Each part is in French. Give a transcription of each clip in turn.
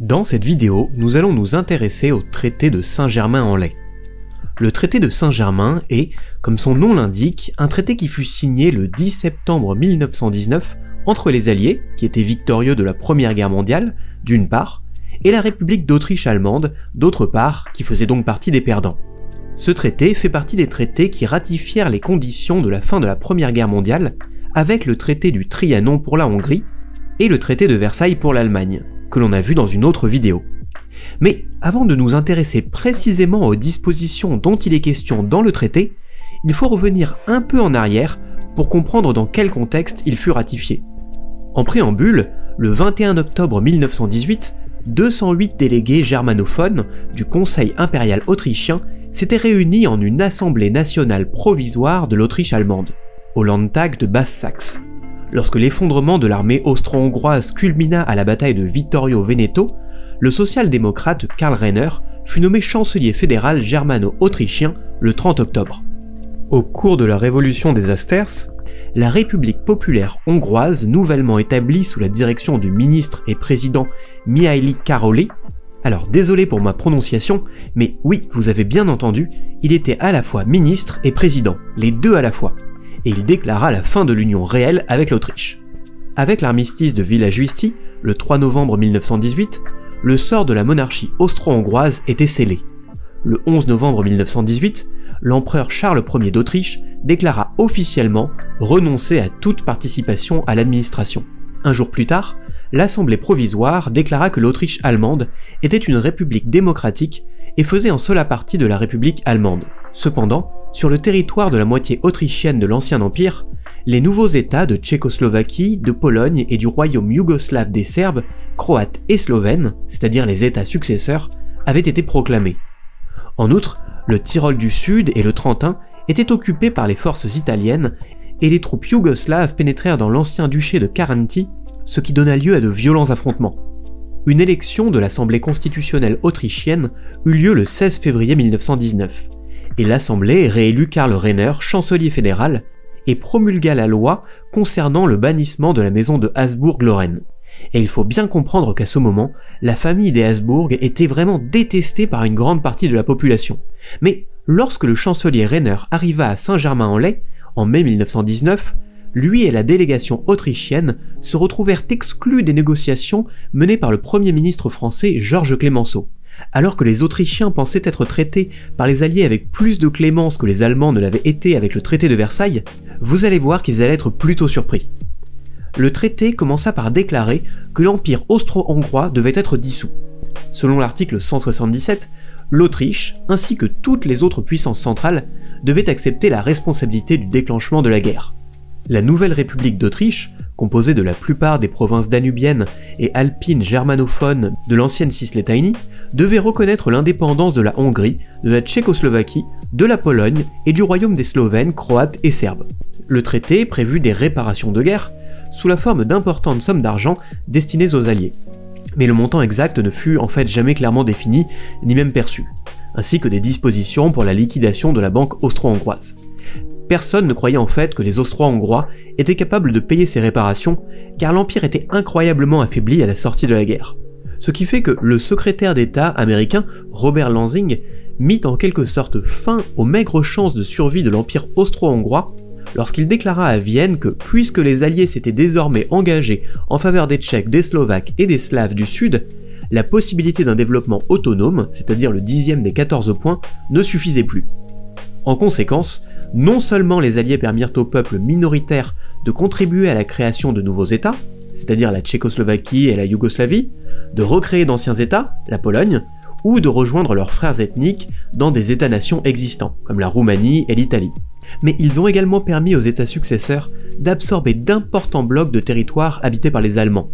Dans cette vidéo, nous allons nous intéresser au traité de Saint-Germain-en-Laye. Le traité de Saint-Germain est, comme son nom l'indique, un traité qui fut signé le 10 septembre 1919 entre les Alliés, qui étaient victorieux de la Première Guerre mondiale, d'une part, et la République d'Autriche allemande, d'autre part, qui faisait donc partie des perdants. Ce traité fait partie des traités qui ratifièrent les conditions de la fin de la Première Guerre mondiale, avec le traité du Trianon pour la Hongrie et le traité de Versailles pour l'Allemagne, que l'on a vu dans une autre vidéo. Mais avant de nous intéresser précisément aux dispositions dont il est question dans le traité, il faut revenir un peu en arrière pour comprendre dans quel contexte il fut ratifié. En préambule, le 21 octobre 1918, 208 délégués germanophones du Conseil impérial autrichien s'étaient réunis en une assemblée nationale provisoire de l'Autriche allemande, au Landtag de Basse-Saxe. Lorsque l'effondrement de l'armée austro-hongroise culmina à la bataille de Vittorio Veneto, le social-démocrate Karl Renner fut nommé chancelier fédéral germano-autrichien le 30 octobre. Au cours de la révolution des Asters, la République populaire hongroise nouvellement établie sous la direction du ministre et président Mihály Károly, alors désolé pour ma prononciation, mais oui, vous avez bien entendu, il était à la fois ministre et président, les deux à la fois, et il déclara la fin de l'union réelle avec l'Autriche. Avec l'armistice de Villa-Giusti, le 3 novembre 1918, le sort de la monarchie austro-hongroise était scellé. Le 11 novembre 1918, l'empereur Charles Ier d'Autriche déclara officiellement renoncer à toute participation à l'administration. Un jour plus tard, l'Assemblée provisoire déclara que l'Autriche allemande était une république démocratique et faisait en cela partie de la République allemande. Cependant, sur le territoire de la moitié autrichienne de l'ancien empire, les nouveaux États de Tchécoslovaquie, de Pologne et du royaume yougoslave des Serbes, Croates et Slovènes, c'est-à-dire les États successeurs, avaient été proclamés. En outre, le Tyrol du Sud et le Trentin étaient occupés par les forces italiennes et les troupes yougoslaves pénétrèrent dans l'ancien duché de Carinthie, ce qui donna lieu à de violents affrontements. Une élection de l'Assemblée constitutionnelle autrichienne eut lieu le 16 février 1919, et l'Assemblée réélut Karl Renner chancelier fédéral et promulgua la loi concernant le bannissement de la maison de Habsbourg-Lorraine. Et il faut bien comprendre qu'à ce moment, la famille des Habsbourg était vraiment détestée par une grande partie de la population. Mais lorsque le chancelier Renner arriva à Saint-Germain-en-Laye, en mai 1919, lui et la délégation autrichienne se retrouvèrent exclus des négociations menées par le Premier ministre français Georges Clemenceau. Alors que les Autrichiens pensaient être traités par les Alliés avec plus de clémence que les Allemands ne l'avaient été avec le traité de Versailles, vous allez voir qu'ils allaient être plutôt surpris. Le traité commença par déclarer que l'empire austro-hongrois devait être dissous. Selon l'article 177, l'Autriche, ainsi que toutes les autres puissances centrales, devaient accepter la responsabilité du déclenchement de la guerre. La nouvelle République d'Autriche, composée de la plupart des provinces danubiennes et alpines germanophones de l'ancienne Cislétanie, devait reconnaître l'indépendance de la Hongrie, de la Tchécoslovaquie, de la Pologne et du royaume des Slovènes, Croates et Serbes. Le traité prévut des réparations de guerre, sous la forme d'importantes sommes d'argent destinées aux Alliés. Mais le montant exact ne fut en fait jamais clairement défini, ni même perçu, ainsi que des dispositions pour la liquidation de la banque austro-hongroise. Personne ne croyait en fait que les Austro-Hongrois étaient capables de payer ces réparations, car l'Empire était incroyablement affaibli à la sortie de la guerre. Ce qui fait que le secrétaire d'État américain, Robert Lansing, mit en quelque sorte fin aux maigres chances de survie de l'Empire austro-hongrois, lorsqu'il déclara à Vienne que puisque les Alliés s'étaient désormais engagés en faveur des Tchèques, des Slovaques et des Slaves du Sud, la possibilité d'un développement autonome, c'est-à-dire le 10e des 14 points, ne suffisait plus. En conséquence, non seulement les Alliés permirent aux peuples minoritaires de contribuer à la création de nouveaux États, c'est-à-dire la Tchécoslovaquie et la Yougoslavie, de recréer d'anciens États, la Pologne, ou de rejoindre leurs frères ethniques dans des États-nations existants, comme la Roumanie et l'Italie. Mais ils ont également permis aux États successeurs d'absorber d'importants blocs de territoires habités par les Allemands.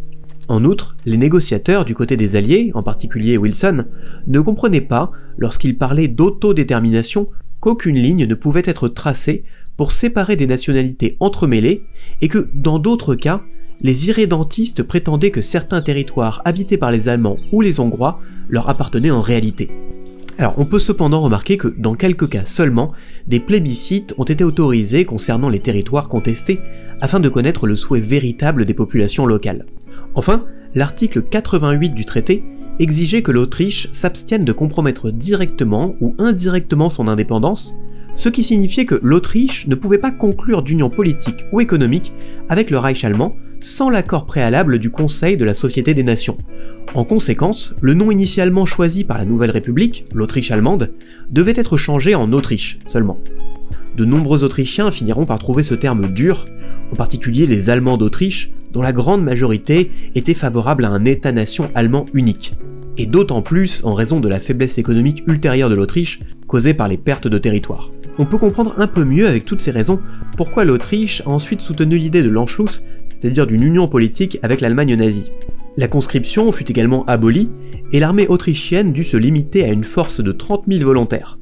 En outre, les négociateurs du côté des Alliés, en particulier Wilson, ne comprenaient pas, lorsqu'ils parlaient d'autodétermination, qu'aucune ligne ne pouvait être tracée pour séparer des nationalités entremêlées et que, dans d'autres cas, les irrédentistes prétendaient que certains territoires habités par les Allemands ou les Hongrois leur appartenaient en réalité. Alors on peut cependant remarquer que, dans quelques cas seulement, des plébiscites ont été autorisés concernant les territoires contestés afin de connaître le souhait véritable des populations locales. Enfin, l'article 88 du traité exigeait que l'Autriche s'abstienne de compromettre directement ou indirectement son indépendance, ce qui signifiait que l'Autriche ne pouvait pas conclure d'union politique ou économique avec le Reich allemand sans l'accord préalable du Conseil de la Société des Nations. En conséquence, le nom initialement choisi par la nouvelle République, l'Autriche allemande, devait être changé en Autriche seulement. De nombreux Autrichiens finiront par trouver ce terme dur, en particulier les Allemands d'Autriche, dont la grande majorité était favorable à un État-nation allemand unique. Et d'autant plus en raison de la faiblesse économique ultérieure de l'Autriche, causée par les pertes de territoire. On peut comprendre un peu mieux avec toutes ces raisons pourquoi l'Autriche a ensuite soutenu l'idée de l'Anschluss, c'est-à-dire d'une union politique avec l'Allemagne nazie. La conscription fut également abolie, et l'armée autrichienne dut se limiter à une force de 30 000 volontaires.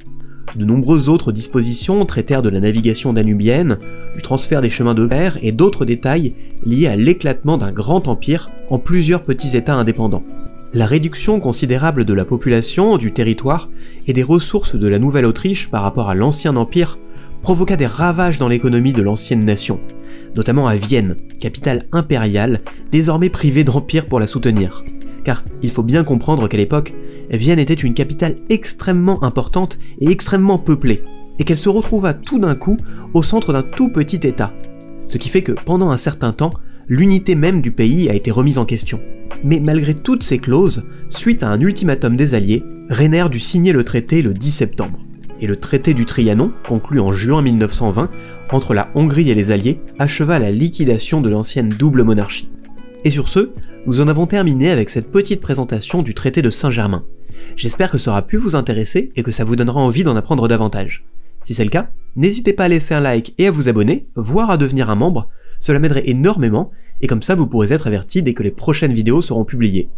De nombreuses autres dispositions traitèrent de la navigation danubienne, du transfert des chemins de fer et d'autres détails liés à l'éclatement d'un grand empire en plusieurs petits États indépendants. La réduction considérable de la population, du territoire et des ressources de la Nouvelle-Autriche par rapport à l'ancien empire provoqua des ravages dans l'économie de l'ancienne nation, notamment à Vienne, capitale impériale, désormais privée d'empire pour la soutenir. Car il faut bien comprendre qu'à l'époque, Vienne était une capitale extrêmement importante et extrêmement peuplée, et qu'elle se retrouva tout d'un coup au centre d'un tout petit État. Ce qui fait que pendant un certain temps, l'unité même du pays a été remise en question. Mais malgré toutes ces clauses, suite à un ultimatum des Alliés, Rainer dut signer le traité le 10 septembre. Et le traité du Trianon, conclu en juin 1920, entre la Hongrie et les Alliés, acheva la liquidation de l'ancienne double monarchie. Et sur ce, nous en avons terminé avec cette petite présentation du traité de Saint-Germain. J'espère que ça aura pu vous intéresser et que ça vous donnera envie d'en apprendre davantage. Si c'est le cas, n'hésitez pas à laisser un like et à vous abonner, voire à devenir un membre, cela m'aiderait énormément, et comme ça vous pourrez être averti dès que les prochaines vidéos seront publiées.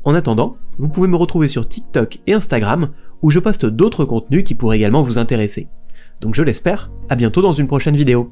En attendant, vous pouvez me retrouver sur TikTok et Instagram, où je poste d'autres contenus qui pourraient également vous intéresser. Donc je l'espère, à bientôt dans une prochaine vidéo.